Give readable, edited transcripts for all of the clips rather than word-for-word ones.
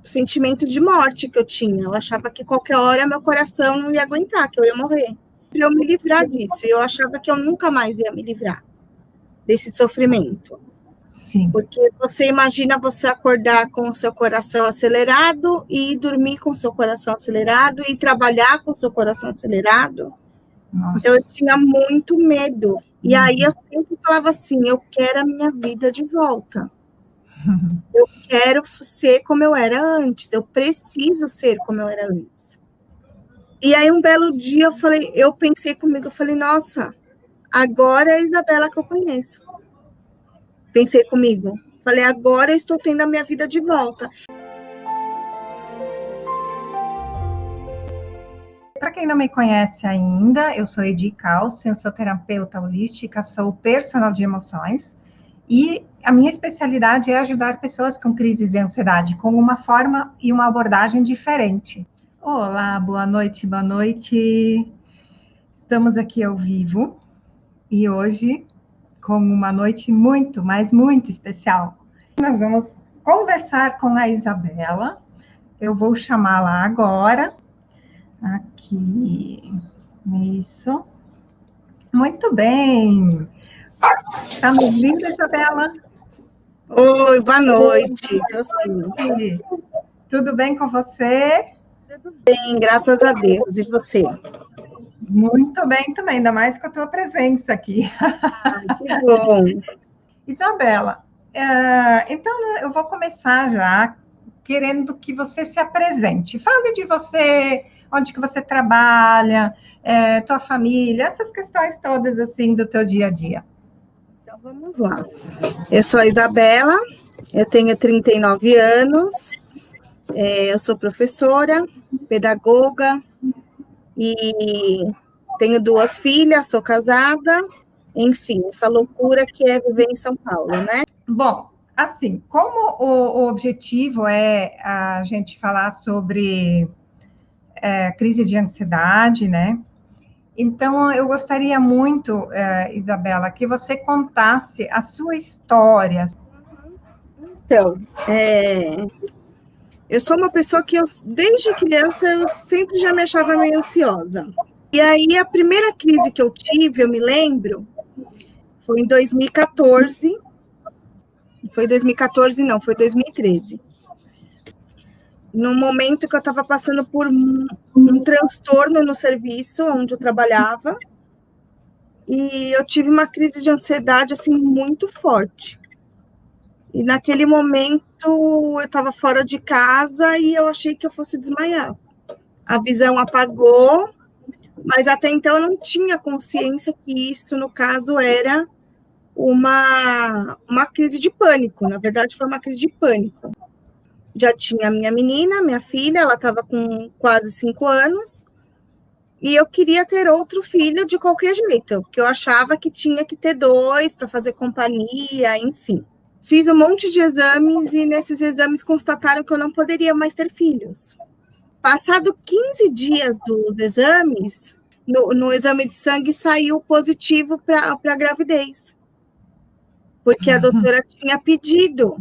sentimento de morte que eu tinha. Eu achava que qualquer hora meu coração não ia aguentar, que eu ia morrer. Para eu me livrar disso, eu achava que eu nunca mais ia me livrar desse sofrimento. Sim. Porque você imagina você acordar com o seu coração acelerado e dormir com o seu coração acelerado e trabalhar com o seu coração acelerado. Nossa. Então eu tinha muito medo. E aí eu sempre falava assim, eu quero a minha vida de volta. Eu quero ser como eu era antes, eu preciso ser como eu era antes. E aí um belo dia eu pensei comigo, eu falei, nossa, agora é a Isabela que eu conheço. Pensei comigo, falei, agora eu estou tendo a minha vida de volta. Para quem não me conhece ainda, eu sou Edi Calce, eu sou terapeuta holística, sou personal de emoções e a minha especialidade é ajudar pessoas com crises de ansiedade com uma forma e uma abordagem diferente. Olá, boa noite, boa noite. Estamos aqui ao vivo e hoje com uma noite muito, mas muito especial. Nós vamos conversar com a Isabela. Eu vou chamá-la agora. Aqui, isso. Muito bem. Está me ouvindo, Isabela? Oi, boa noite. Tô sim. Tudo bem com você? Tudo bem, graças a Deus. E você? Muito bem também, ainda mais com a tua presença aqui. Ai, que bom. Isabela, então eu vou começar já querendo que você se apresente. Fale de você, onde que você trabalha, tua família, essas questões todas assim do teu dia a dia. Então vamos lá. Eu sou a Isabela, eu tenho 39 anos, eu sou professora, pedagoga e tenho 2 filhas, sou casada, enfim, essa loucura que é viver em São Paulo, né? Bom, assim, como o objetivo é a gente falar sobre crise de ansiedade, né? Então, eu gostaria muito, Isabela, que você contasse a sua história. Então, eu sou uma pessoa que, desde criança, eu sempre já me achava meio ansiosa. E aí, a primeira crise que eu tive, eu me lembro, foi em 2014. Foi 2014, não, foi 2013. No momento que eu estava passando por um transtorno no serviço onde eu trabalhava, e eu tive uma crise de ansiedade, assim, muito forte. E naquele momento, eu estava fora de casa e eu achei que eu fosse desmaiar. A visão apagou, mas até então eu não tinha consciência que isso, no caso, era uma crise de pânico. Na verdade, foi uma crise de pânico. Já tinha a minha menina, minha filha, ela estava com quase 5 anos, e eu queria ter outro filho de qualquer jeito, porque eu achava que tinha que ter 2 para fazer companhia, enfim. Fiz um monte de exames e nesses exames constataram que eu não poderia mais ter filhos. Passado 15 dias dos exames, no exame de sangue saiu positivo para a gravidez. Porque a doutora tinha pedido.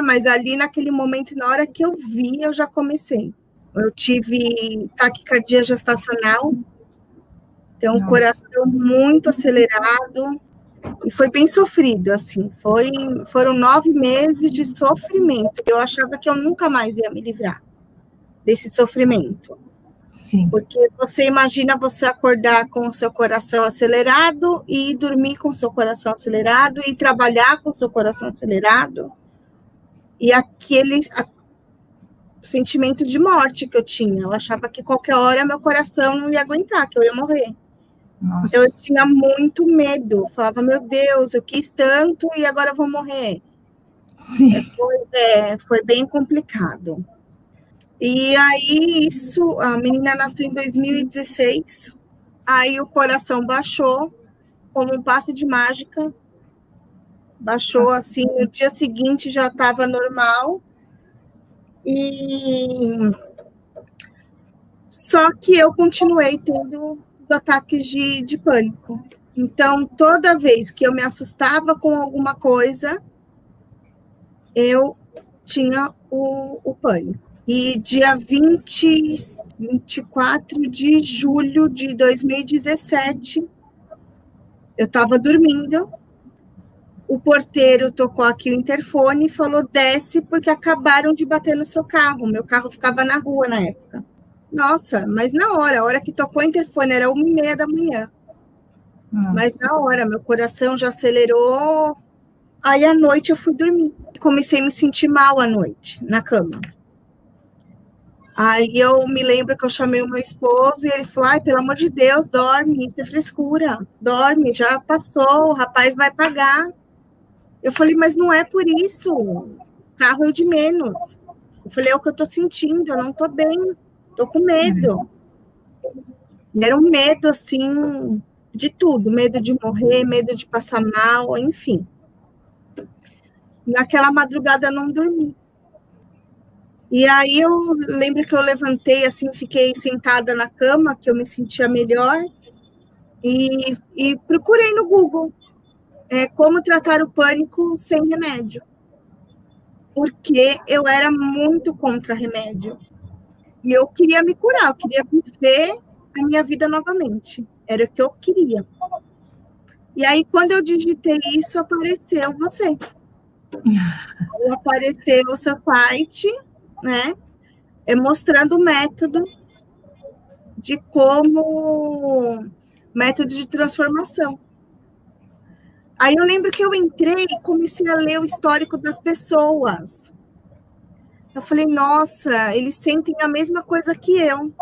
Mas ali naquele momento, na hora que eu vi, eu já comecei. Eu tive taquicardia gestacional, então o coração muito acelerado, e foi bem sofrido, assim, foram 9 meses de sofrimento. Eu achava que eu nunca mais ia me livrar desse sofrimento. Sim. Porque você imagina você acordar com o seu coração acelerado e dormir com o seu coração acelerado e trabalhar com o seu coração acelerado. E aquele sentimento de morte que eu tinha. Eu achava que qualquer hora meu coração não ia aguentar, que eu ia morrer. Nossa. Então, eu tinha muito medo. Eu falava, meu Deus, eu quis tanto e agora eu vou morrer. Sim. Foi bem complicado. E aí, a menina nasceu em 2016, aí o coração baixou, como um passe de mágica, baixou assim, no dia seguinte já estava normal, só que eu continuei tendo os ataques de pânico. Então, toda vez que eu me assustava com alguma coisa, eu tinha o pânico. E dia 24 de julho de 2017, eu estava dormindo, o porteiro tocou aqui o interfone e falou, desce, porque acabaram de bater no seu carro. Meu carro ficava na rua na época. Nossa, mas na hora, a hora que tocou o interfone, era 1h30 da manhã. Mas na hora, meu coração já acelerou. Aí à noite eu fui dormir. Comecei a me sentir mal à noite, na cama. Aí eu me lembro que eu chamei o meu esposo e ele falou, ai, pelo amor de Deus, dorme, isso é frescura. Dorme, já passou, o rapaz vai pagar. Eu falei, mas não é por isso. O carro é o de menos. Eu falei, é o que eu tô sentindo, eu não tô bem, tô com medo. E era um medo, assim, de tudo. Medo de morrer, medo de passar mal, enfim. Naquela madrugada eu não dormi. E aí eu lembro que eu levantei, assim, fiquei sentada na cama, que eu me sentia melhor, e procurei no Google como tratar o pânico sem remédio. Porque eu era muito contra remédio. E eu queria me curar, eu queria viver a minha vida novamente. Era o que eu queria. E aí, quando eu digitei isso, apareceu você. Apareceu o seu site, né? Mostrando o método de como... método de transformação. Aí eu lembro que eu entrei e comecei a ler o histórico das pessoas. Eu falei, nossa, eles sentem a mesma coisa que eu.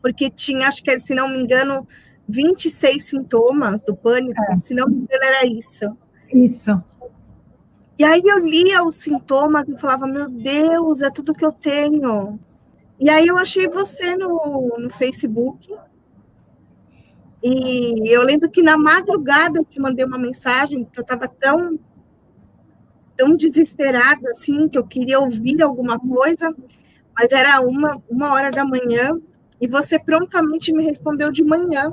Porque tinha, acho que, se não me engano, 26 sintomas do pânico. Se não me engano, era isso. Isso. E aí eu lia os sintomas e falava, meu Deus, é tudo que eu tenho. E aí eu achei você no Facebook. E eu lembro que na madrugada eu te mandei uma mensagem, porque eu estava tão desesperada, assim, que eu queria ouvir alguma coisa, mas era uma hora da manhã, e você prontamente me respondeu de manhã.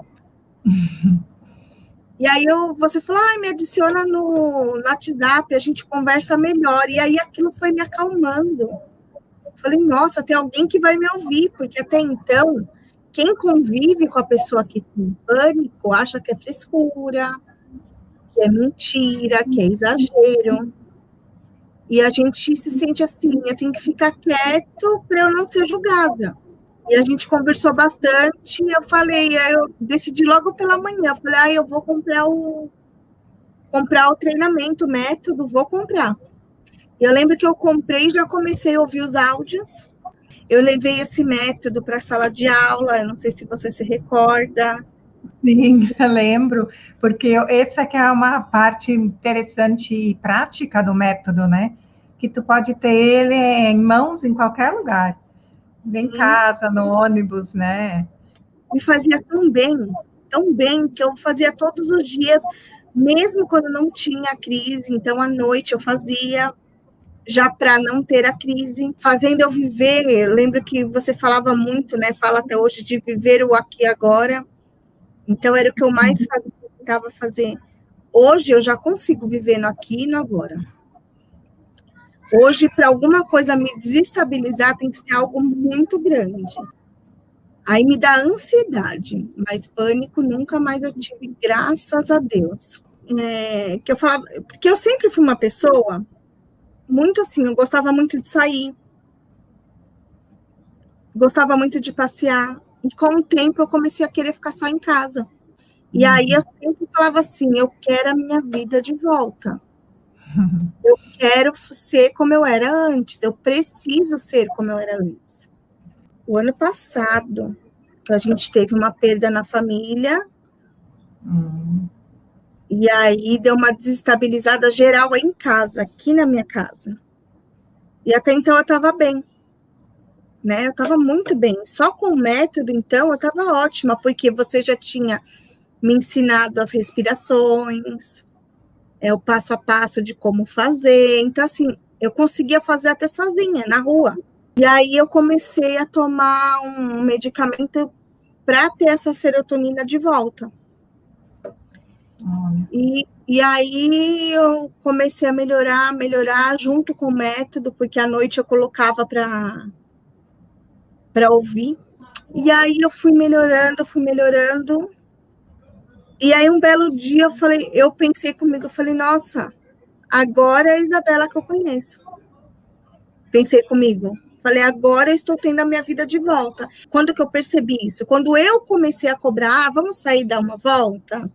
E aí você falou, me adiciona no WhatsApp, a gente conversa melhor. E aí aquilo foi me acalmando. Eu falei, nossa, tem alguém que vai me ouvir, porque até então, quem convive com a pessoa que tem pânico acha que é frescura, que é mentira, que é exagero. E a gente se sente assim, eu tenho que ficar quieto para eu não ser julgada. E a gente conversou bastante, eu falei, eu decidi logo pela manhã, eu falei, eu vou comprar o treinamento, o método, vou comprar. E eu lembro que eu comprei e já comecei a ouvir os áudios. Eu levei esse método para a sala de aula, eu não sei se você se recorda. Sim, eu lembro, porque essa aqui é uma parte interessante e prática do método, né? Que tu pode ter ele em mãos em qualquer lugar. Em casa, no ônibus, né? Me fazia tão bem, que eu fazia todos os dias, mesmo quando não tinha crise. Então, à noite eu fazia, já para não ter a crise, fazendo eu viver. Eu lembro que você falava muito, né? Fala até hoje de viver o aqui e agora. Então, era o que eu mais tentava fazer. Hoje, eu já consigo viver no aqui e no agora. Hoje, para alguma coisa me desestabilizar, tem que ser algo muito grande. Aí me dá ansiedade, mas pânico nunca mais eu tive, graças a Deus. Que eu falava, porque eu sempre fui uma pessoa muito assim, eu gostava muito de sair, gostava muito de passear, e com o tempo eu comecei a querer ficar só em casa. E aí eu sempre falava assim, eu quero a minha vida de volta. Eu quero ser como eu era antes, eu preciso ser como eu era antes. O ano passado, a gente teve uma perda na família, e aí deu uma desestabilizada geral em casa, aqui na minha casa. E até então eu estava bem, né? Eu estava muito bem. Só com o método, então, eu estava ótima, porque você já tinha me ensinado as respirações, o passo a passo de como fazer. Então, assim, eu conseguia fazer até sozinha, na rua. E aí eu comecei a tomar um medicamento para ter essa serotonina de volta. E E aí eu comecei a melhorar junto com o método, porque à noite eu colocava para ouvir. E aí eu fui melhorando. E aí um belo dia eu pensei comigo, eu falei, nossa, agora é a Isabela que eu conheço. Pensei comigo. Falei, agora eu estou tendo a minha vida de volta. Quando que eu percebi isso? Quando eu comecei a cobrar, vamos sair dar uma volta?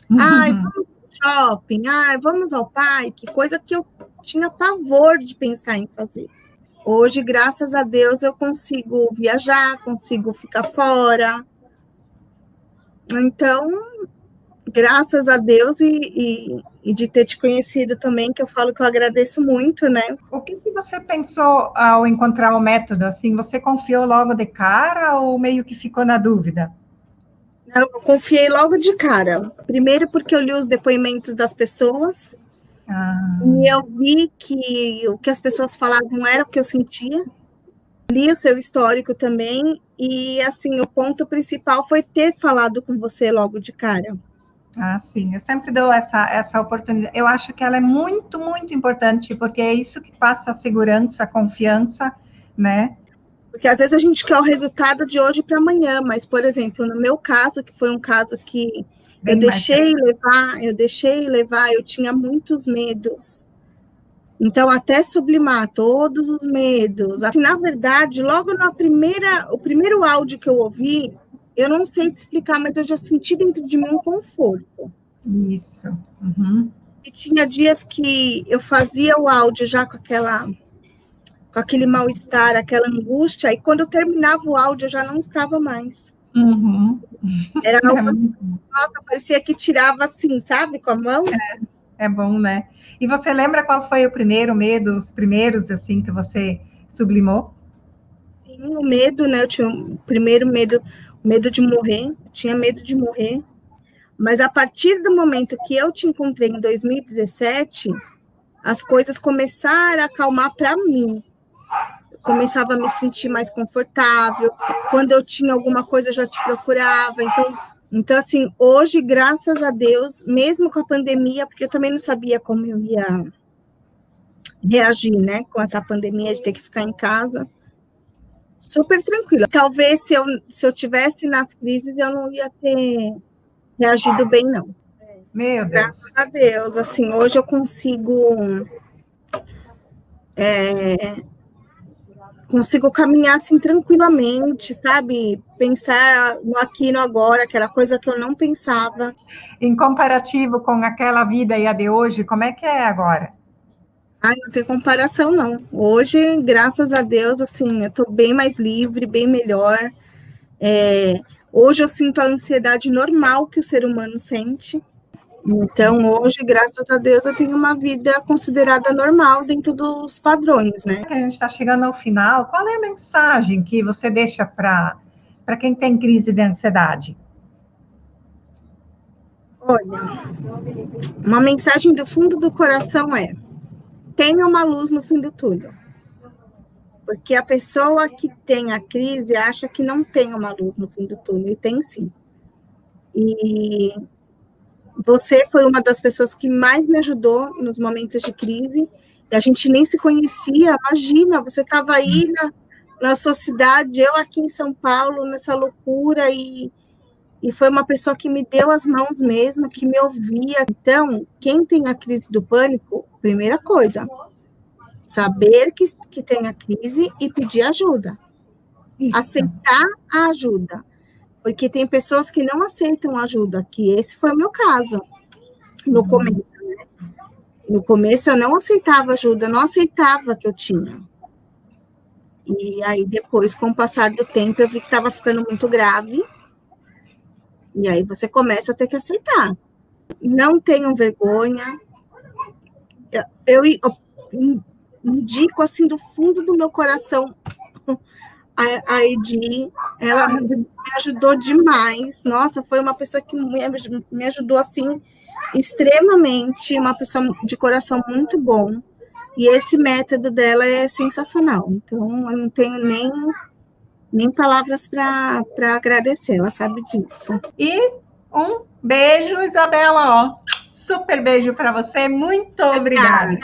Ai, vamos ao shopping, ai, vamos ao parque, coisa que eu tinha pavor de pensar em fazer. Hoje, graças a Deus, eu consigo viajar, consigo ficar fora. Então, graças a Deus e de ter te conhecido também, que eu falo que eu agradeço muito, né? O que você pensou ao encontrar o método? Assim, você confiou logo de cara ou meio que ficou na dúvida? Eu confiei logo de cara. Primeiro porque eu li os depoimentos das pessoas e eu vi que o que as pessoas falavam era o que eu sentia. Li o seu histórico também e, assim, o ponto principal foi ter falado com você logo de cara. Ah, sim, eu sempre dou essa oportunidade. Eu acho que ela é muito, muito importante, porque é isso que passa a segurança, a confiança, né? Porque às vezes a gente quer o resultado de hoje para amanhã, mas, por exemplo, no meu caso, que foi um caso que eu deixei levar, eu tinha muitos medos. Então, até sublimar todos os medos. Assim, na verdade, logo o primeiro áudio que eu ouvi, eu não sei te explicar, mas eu já senti dentro de mim um conforto. Isso. Uhum. E tinha dias que eu fazia o áudio já com aquele mal-estar, aquela angústia, e quando eu terminava o áudio, eu já não estava mais. Uhum. Era algo assim, nossa, parecia que tirava assim, sabe, com a mão. É bom, né? E você lembra qual foi o primeiro medo, os primeiros, assim, que você sublimou? Sim, o medo, né? Eu tinha o primeiro medo de morrer, eu tinha medo de morrer. Mas a partir do momento que eu te encontrei em 2017, as coisas começaram a acalmar para mim. Eu começava a me sentir mais confortável. Quando eu tinha alguma coisa, eu já te procurava. Então, assim, hoje, graças a Deus, mesmo com a pandemia, porque eu também não sabia como eu ia reagir, né, com essa pandemia de ter que ficar em casa, super tranquila. Talvez se eu tivesse nas crises, eu não ia ter reagido bem, não. Meu Deus. Graças a Deus, assim, hoje eu consigo caminhar assim tranquilamente, sabe? Pensar no aqui e no agora, que era coisa que eu não pensava. Em comparativo com aquela vida e a de hoje, como é que é agora? Ai, não tem comparação, não. Hoje, graças a Deus, assim, eu tô bem mais livre, bem melhor. Hoje eu sinto a ansiedade normal que o ser humano sente. Então, hoje, graças a Deus, eu tenho uma vida considerada normal dentro dos padrões, né? A gente está chegando ao final. Qual é a mensagem que você deixa para quem tem crise de ansiedade? Olha, uma mensagem do fundo do coração é: tenha uma luz no fim do túnel. Porque a pessoa que tem a crise acha que não tem uma luz no fim do túnel, e tem sim. E você foi uma das pessoas que mais me ajudou nos momentos de crise. E a gente nem se conhecia, imagina, você estava aí na sua cidade, eu aqui em São Paulo, nessa loucura, e foi uma pessoa que me deu as mãos mesmo, que me ouvia. Então, quem tem a crise do pânico, primeira coisa, saber que tem a crise e pedir ajuda. Isso. Aceitar a ajuda. Porque tem pessoas que não aceitam ajuda, que esse foi o meu caso no começo, né? No começo eu não aceitava ajuda, não aceitava que eu tinha. E aí depois, com o passar do tempo, eu vi que estava ficando muito grave. E aí você começa a ter que aceitar. Não tenham vergonha. Eu indico assim do fundo do meu coração a Edi, ela me ajudou demais. Nossa, foi uma pessoa que me ajudou assim extremamente, uma pessoa de coração muito bom. E esse método dela é sensacional. Então, eu não tenho nem palavras para agradecer, ela sabe disso. E um beijo, Isabela, ó. Super beijo para você, muito obrigada.